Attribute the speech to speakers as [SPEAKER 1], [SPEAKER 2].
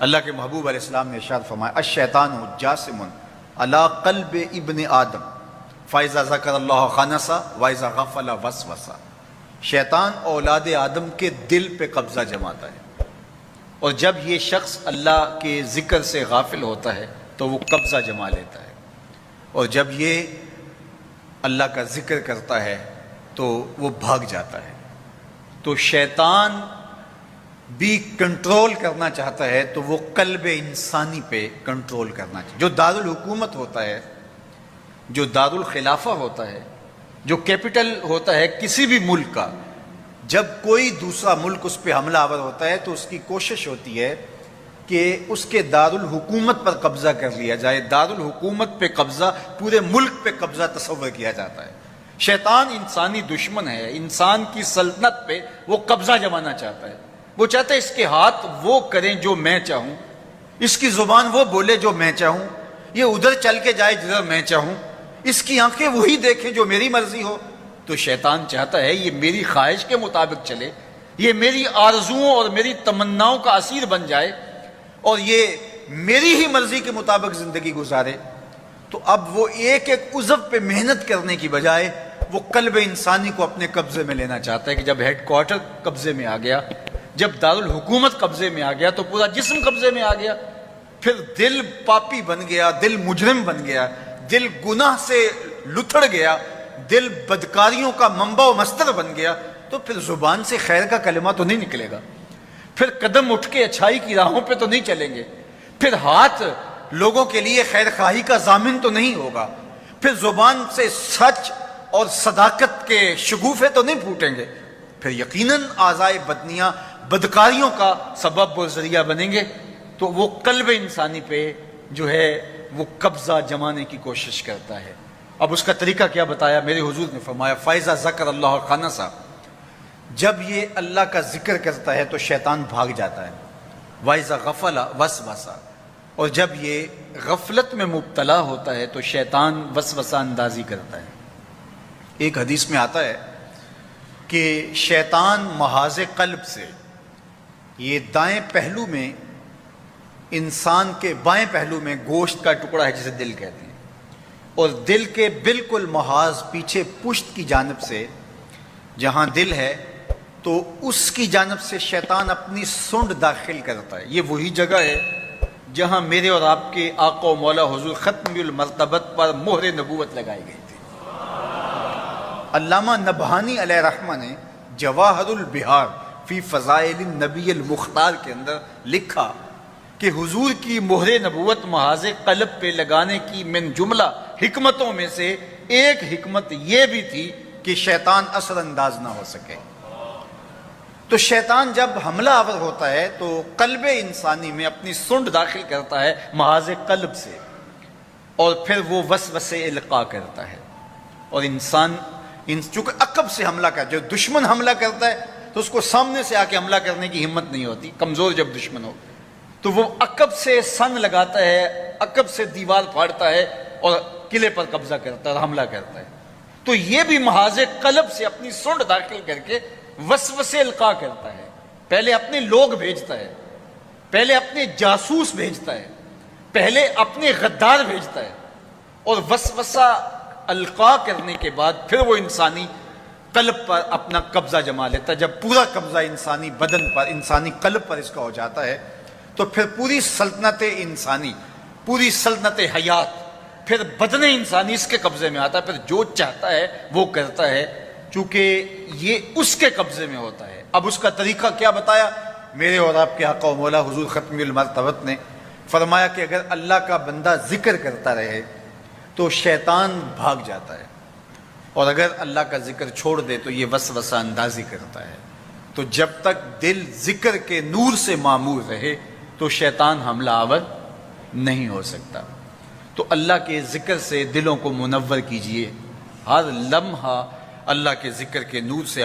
[SPEAKER 1] اللہ کے محبوب علیہ السلام نے ارشاد فرمایا الشیطان جاسم علی قلب ابن آدم فاذا ذکر اللہ خنسا واذا غفل وسوسا۔ شیطان اولاد آدم کے دل پہ قبضہ جماتا ہے، اور جب یہ شخص اللہ کے ذکر سے غافل ہوتا ہے تو وہ قبضہ جما لیتا ہے، اور جب یہ اللہ کا ذکر کرتا ہے تو وہ بھاگ جاتا ہے۔ تو شیطان بھی کنٹرول کرنا چاہتا ہے تو وہ قلب انسانی پہ کنٹرول کرنا چاہتا ہے۔ جو دارالحکومت ہوتا ہے، جو دارالخلافہ ہوتا ہے، جو کیپٹل ہوتا ہے کسی بھی ملک کا، جب کوئی دوسرا ملک اس پہ حملہ آور ہوتا ہے تو اس کی کوشش ہوتی ہے کہ اس کے دارالحکومت پر قبضہ کر لیا جائے۔ دارالحکومت پہ قبضہ، پورے ملک پہ قبضہ تصور کیا جاتا ہے۔ شیطان انسانی دشمن ہے، انسان کی سلطنت پہ وہ قبضہ جمانا چاہتا ہے۔ وہ چاہتا ہے اس کے ہاتھ وہ کریں جو میں چاہوں، اس کی زبان وہ بولے جو میں چاہوں، یہ ادھر چل کے جائے جدھر میں چاہوں، اس کی آنکھیں وہی دیکھیں جو میری مرضی ہو۔ تو شیطان چاہتا ہے یہ میری خواہش کے مطابق چلے، یہ میری آرزوؤں اور میری تمناؤں کا اسیر بن جائے، اور یہ میری ہی مرضی کے مطابق زندگی گزارے۔ تو اب وہ ایک ایک عضو پہ محنت کرنے کی بجائے وہ قلب انسانی کو اپنے قبضے میں لینا چاہتا ہے کہ جب ہیڈ کوارٹر قبضے میں آ گیا، جب دارالحکومت قبضے میں آ گیا تو پورا جسم قبضے میں آ گیا، پھر دل پاپی بن گیا، دل مجرم بن گیا، دل گناہ سے لتھڑ گیا، دل بدکاریوں کا منبع و مصدر بن گیا، تو پھر زبان سے خیر کا کلمہ تو نہیں نکلے گا، پھر قدم اٹھ کے اچھائی کی راہوں پہ تو نہیں چلیں گے، پھر ہاتھ لوگوں کے لیے خیر خواہی کا ضامن تو نہیں ہوگا، پھر زبان سے سچ اور صداقت کے شگوفے تو نہیں پھوٹیں گے، پھر یقیناً اعضائے بدنیاں بدکاریوں کا سبب و ذریعہ بنیں گے۔ تو وہ قلب انسانی پہ جو ہے وہ قبضہ جمانے کی کوشش کرتا ہے۔ اب اس کا طریقہ کیا بتایا؟ میرے حضور نے فرمایا فائزہ ذکر اللہ خنسا، جب یہ اللہ کا ذکر کرتا ہے تو شیطان بھاگ جاتا ہے، وائزہ غفل وسوسہ، اور جب یہ غفلت میں مبتلا ہوتا ہے تو شیطان وسوسہ اندازی کرتا ہے۔ ایک حدیث میں آتا ہے کہ شیطان محاذ قلب سے، یہ دائیں پہلو میں، انسان کے بائیں پہلو میں گوشت کا ٹکڑا ہے جسے دل کہتے ہیں، اور دل کے بالکل محاذ پیچھے پشت کی جانب سے جہاں دل ہے تو اس کی جانب سے شیطان اپنی سونڈ داخل کرتا ہے۔ یہ وہی جگہ ہے جہاں میرے اور آپ کے آقا و مولا حضور ختم المرتبت پر مہر نبوت لگائی گئی تھی۔ علامہ نبہانی علیہ رحمہ نے جواہر البہار فی فضائل النبی المختار کے اندر لکھا کہ حضور کی مہر نبوت محاذ قلب پہ لگانے کی من جملہ حکمتوں میں سے ایک حکمت یہ بھی تھی کہ شیطان اثر انداز نہ ہو سکے۔ تو شیطان جب حملہ آور ہوتا ہے تو قلب انسانی میں اپنی سونڈ داخل کرتا ہے محاذ قلب سے، اور پھر وہ وسوسے القاء کرتا ہے، اور انسان چونکہ عقب سے حملہ کرتا ہے، جو دشمن حملہ کرتا ہے تو اس کو سامنے سے آ کے حملہ کرنے کی ہمت نہیں ہوتی، کمزور جب دشمن ہو تو وہ عقب سے سن لگاتا ہے، عقب سے دیوار پھاڑتا ہے اور قلعے پر قبضہ کرتا ہے اور حملہ کرتا ہے۔ تو یہ بھی محاذ قلب سے اپنی سونڈ داخل کر کے وسوسے القاء کرتا ہے۔ پہلے اپنے لوگ بھیجتا ہے، پہلے اپنے جاسوس بھیجتا ہے، پہلے اپنے غدار بھیجتا ہے، اور وسوسہ القاء کرنے کے بعد پھر وہ انسانی قلب پر اپنا قبضہ جما لیتا ہے۔ جب پورا قبضہ انسانی بدن پر، انسانی قلب پر اس کا ہو جاتا ہے تو پھر پوری سلطنت انسانی، پوری سلطنت حیات، پھر بدن انسانی اس کے قبضے میں آتا ہے، پھر جو چاہتا ہے وہ کرتا ہے، چونکہ یہ اس کے قبضے میں ہوتا ہے۔ اب اس کا طریقہ کیا بتایا؟ میرے اور آپ کے آقا و مولا حضور ختم المرتبت نے فرمایا کہ اگر اللہ کا بندہ ذکر کرتا رہے تو شیطان بھاگ جاتا ہے، اور اگر اللہ کا ذکر چھوڑ دے تو یہ وسوسہ اندازی کرتا ہے۔ تو جب تک دل ذکر کے نور سے معمور رہے تو شیطان حملہ آور نہیں ہو سکتا۔ تو اللہ کے ذکر سے دلوں کو منور کیجئے، ہر لمحہ اللہ کے ذکر کے نور سے